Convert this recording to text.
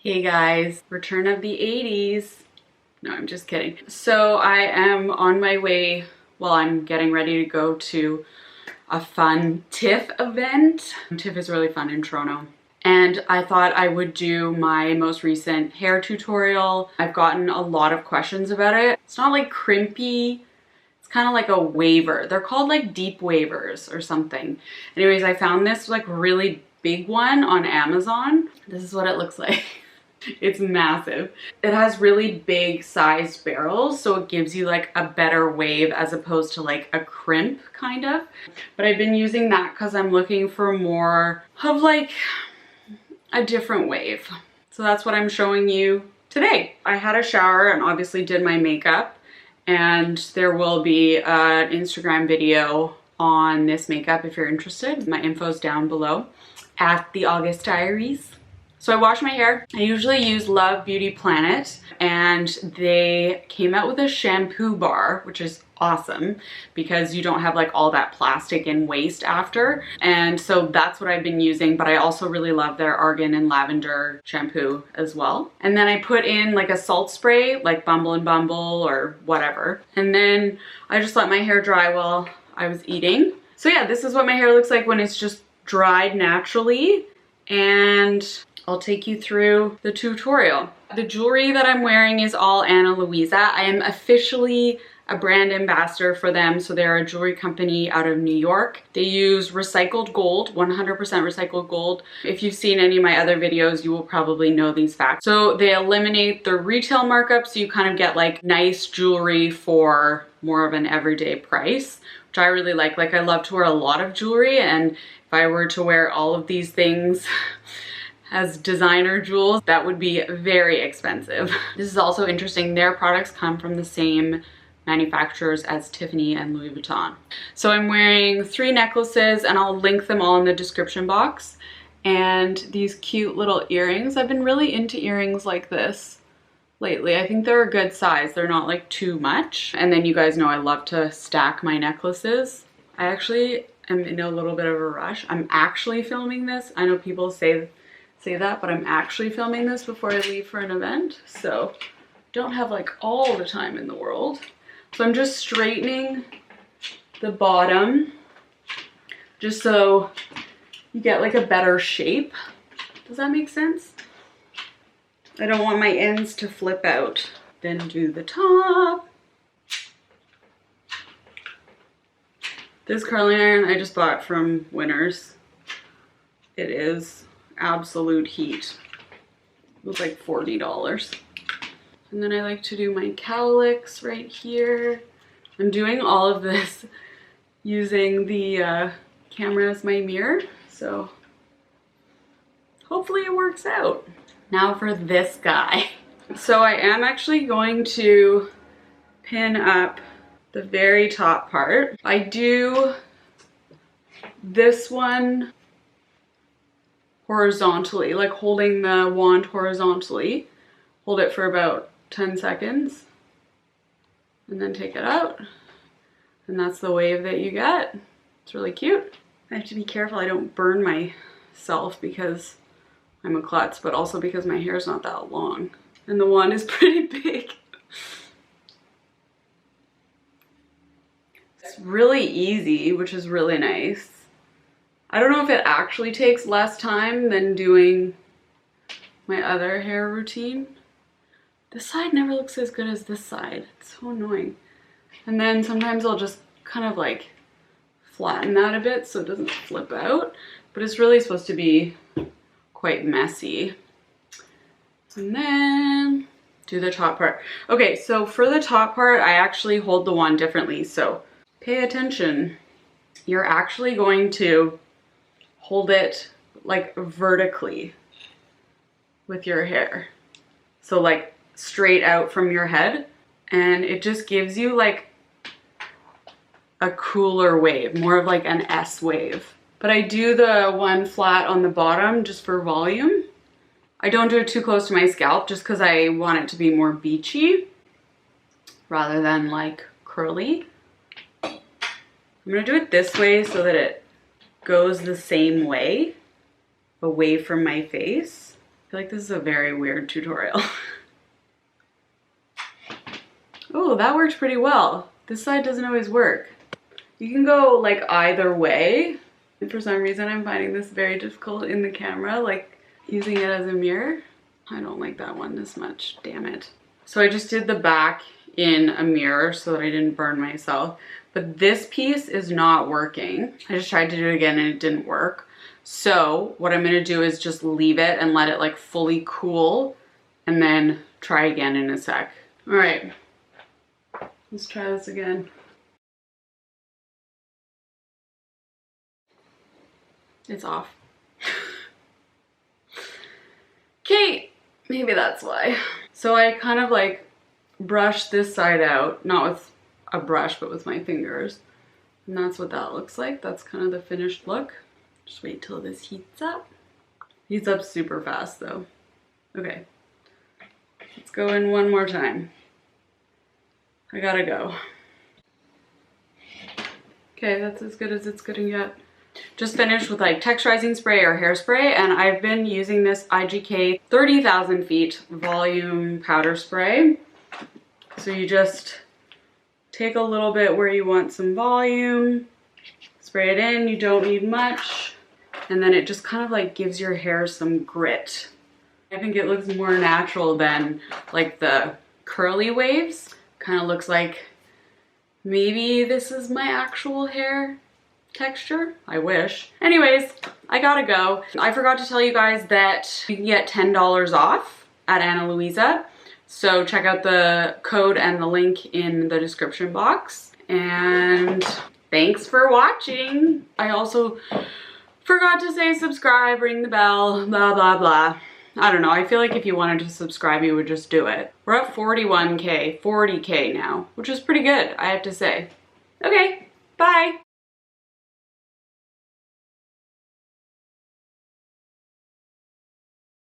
Hey guys, return of the 80s. No, I'm just kidding. So I am on my way, well, I'm getting ready to go to a fun TIFF event. TIFF is really fun in Toronto. And I thought I would do my most recent hair tutorial. I've gotten a lot of questions about it. It's not like crimpy. It's kind of like a waver. They're called like deep wavers or something. Anyways, I found this like really big one on Amazon. This is what it looks like. It's massive. It has really big sized barrels, so it gives you like a better wave as opposed to like a crimp kind of. But I've been using that because I'm looking for more of like a different wave. So that's what I'm showing you today. I had a shower and obviously did my makeup, and there will be an Instagram video on this makeup if you're interested. My info's down below at the August Diaries. So I wash my hair. I usually use Love Beauty Planet, and they came out with a shampoo bar, which is awesome because you don't have like all that plastic and waste after. And so that's what I've been using, but I also really love their argan and lavender shampoo as well. And then I put in like a salt spray, like Bumble and Bumble or whatever. And then I just let my hair dry while I was eating. So yeah, this is what my hair looks like when it's just dried naturally. And I'll take you through the tutorial. The jewelry that I'm wearing is all Ana Luisa. I am officially a brand ambassador for them. So they're a jewelry company out of New York. They use recycled gold, 100% recycled gold. If you've seen any of my other videos, you will probably know these facts. So they eliminate the retail markup, so you kind of get like nice jewelry for more of an everyday price, which I really like. Like I love to wear a lot of jewelry, and if I were to wear all of these things as designer jewels, that would be very expensive. This is also interesting. Their products come from the same manufacturers as Tiffany and Louis Vuitton. So I'm wearing 3 necklaces, and I'll link them all in the description box. And these cute little earrings. I've been really into earrings like this lately. I think they're a good size. They're not like too much. And then you guys know I love to stack my necklaces. I actually am in a little bit of a rush. I'm actually filming this. I know people say that, but I'm actually filming this before I leave for an event, so don't have like all the time in the world. So I'm just straightening the bottom just so you get like a better shape. Does that make sense? I don't want my ends to flip out. Then do the top. This curling iron I just bought from Winners. It is absolute heat. It was like $40. And then I like to do my cowlicks right here. I'm doing all of this using the camera as my mirror, so hopefully it works out. Now for this guy. So I am actually going to pin up the very top part. I do this one horizontally, like holding the wand horizontally. Hold it for about 10 seconds and then take it out. And that's the wave that you get. It's really cute. I have to be careful I don't burn myself because I'm a klutz, but also because my hair is not that long. And the wand is pretty big. It's really easy, which is really nice. I don't know if it actually takes less time than doing my other hair routine. This side never looks as good as this side. It's so annoying. And then sometimes I'll just kind of like flatten that a bit so it doesn't flip out. But it's really supposed to be quite messy. And then do the top part. Okay, so for the top part, I actually hold the wand differently. So pay attention. You're actually going to hold it like vertically with your hair. So like straight out from your head, and it just gives you like a cooler wave, more of like an S wave. But I do the one flat on the bottom just for volume. I don't do it too close to my scalp just because I want it to be more beachy rather than like curly. I'm gonna do it this way so that it goes the same way, away from my face. feel like this is a very weird tutorial. Oh, that worked pretty well. This side doesn't always work. You can go like either way. And for some reason, I'm finding this very difficult in the camera, like using it as a mirror. I don't like that one this much, damn it. So I just did the back in a mirror so that I didn't burn myself. But this piece is not working. I just tried to do it again and it didn't work. So what I'm gonna do is just leave it and let it like fully cool and then try again in a sec. All right, let's try this again. It's off. Okay, maybe that's why. So I kind of like brush this side out, not with a brush, but with my fingers. And that's what that looks like. That's kind of the finished look. Just wait till this heats up. Heats up super fast though. Okay, let's go in one more time. I gotta go. Okay, that's as good as it's gonna get. Just finished with like texturizing spray or hairspray, and I've been using this IGK 30,000 feet volume powder spray. So you just take a little bit where you want some volume, spray it in, you don't need much, and then it just kind of like gives your hair some grit. I think it looks more natural than like the curly waves. Kind of looks like maybe this is my actual hair texture. I wish. Anyways, I gotta go. I forgot to tell you guys that you can get $10 off at Ana Luisa. So check out the code and the link in the description box. And thanks for watching. I also forgot to say subscribe, ring the bell, blah, blah, blah. I don't know. I feel like if you wanted to subscribe, you would just do it. We're at 41K, 40K now, which is pretty good, I have to say. Okay.